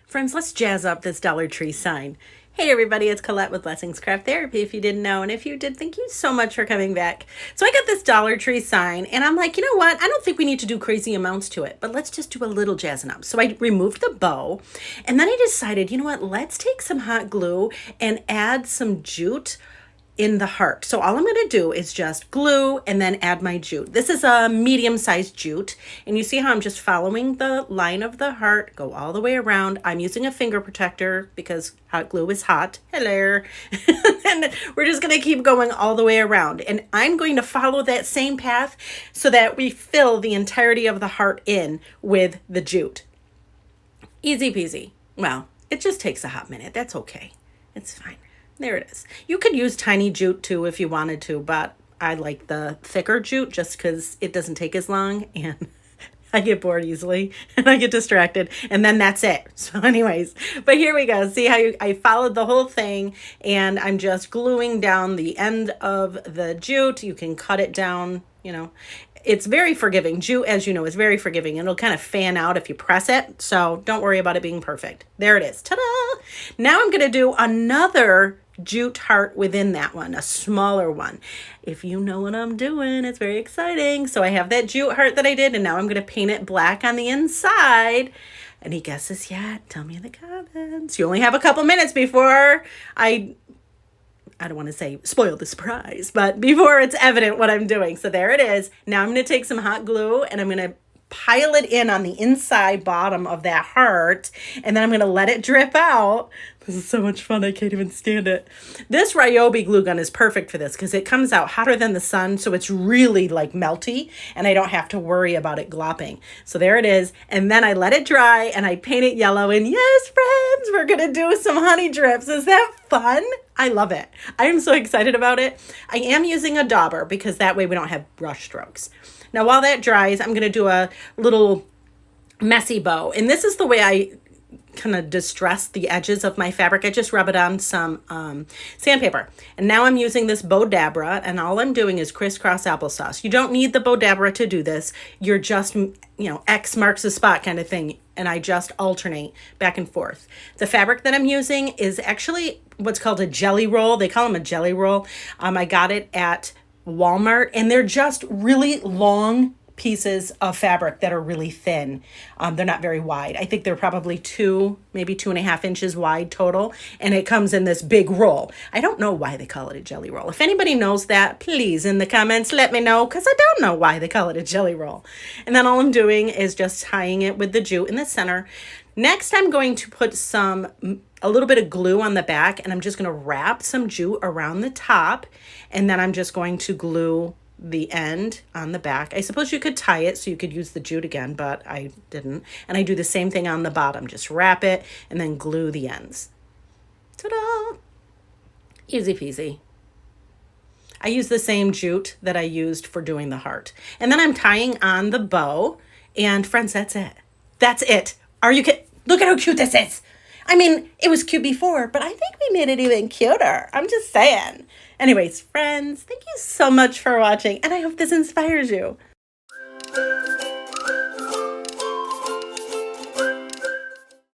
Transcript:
Friends, let's jazz up this Dollar Tree sign. Hey everybody, it's Colette with Blessings Craft Therapy, if you didn't know, and if you did, thank you so much for coming back. So I got this Dollar Tree sign, and I'm like, you know what, I don't think we need to do crazy amounts to it, but let's just do a little jazzing up. So I removed the bow, and then I decided, you know what, let's take some hot glue and add some jute in the heart. So all I'm going to do is just glue and then add my jute. This is a medium-sized jute, and you see how I'm just following the line of the heart, go all the way around. I'm using a finger protector because hot glue is hot. Hello. And we're just going to keep going all the way around, and I'm going to follow that same path so that we fill the entirety of the heart in with the jute. Easy peasy. Well, it just takes a hot minute. That's okay. It's fine. There it is. You could use tiny jute too if you wanted to, but I like the thicker jute just because it doesn't take as long, and I get bored easily and I get distracted, and then that's it. So anyways, but here we go. See how I followed the whole thing, and I'm just gluing down the end of the jute. You can cut it down, you know. It's very forgiving. Jute, as you know, is very forgiving. It'll kind of fan out if you press it. So don't worry about it being perfect. There it is. Ta-da! Now I'm going to do another jute heart within that one, a smaller one. If you know what I'm doing, it's very exciting. So I have that jute heart that I did, and now I'm going to paint it black on the inside. Any guesses yet? Tell me in the comments. You only have a couple minutes before I don't want to say spoil the surprise, but before it's evident what I'm doing. So there it is. Now I'm going to take some hot glue and I'm going to pile it in on the inside bottom of that heart, and then I'm going to let it drip out. This is so much fun. I can't even stand it. This Ryobi glue gun is perfect for this because it comes out hotter than the sun, so it's really like melty, and I don't have to worry about it glopping. So there it is, and then I let it dry and I paint it yellow, and yes, friends, we're going to do some honey drips. Is that fun? I love it. I am so excited about it. I am using a dauber because that way we don't have brush strokes. Now, while that dries, I'm going to do a little messy bow. And this is the way I kind of distress the edges of my fabric. I just rub it on some sandpaper. And now I'm using this Bow Dabra, and all I'm doing is crisscross applesauce. You don't need the Bow Dabra to do this. You're just, X marks the spot kind of thing. And I just alternate back and forth. The fabric that I'm using is actually what's called a jelly roll. They call them a jelly roll. I got it at Walmart, and they're just really long pieces of fabric that are really thin. They're not very wide. I think they're probably maybe 2.5 inches wide total, and it comes in this big roll. I don't know why they call it a jelly roll. If anybody knows that, please in the comments let me know, because I don't know why they call it a jelly roll. And then all I'm doing is just tying it with the jute in the center. Next, I'm going to put a little bit of glue on the back, and I'm just going to wrap some jute around the top, and then I'm just going to glue the end on the back. I suppose you could tie it so you could use the jute again, but I didn't. And I do the same thing on the bottom. Just wrap it and then glue the ends. Ta-da! Easy peasy. I use the same jute that I used for doing the heart. And then I'm tying on the bow, and friends, that's it. That's it. Are you kidding? Look at how cute this is. I mean, it was cute before, but I think we made it even cuter. I'm just saying. Anyways, friends, thank you so much for watching, and I hope this inspires you.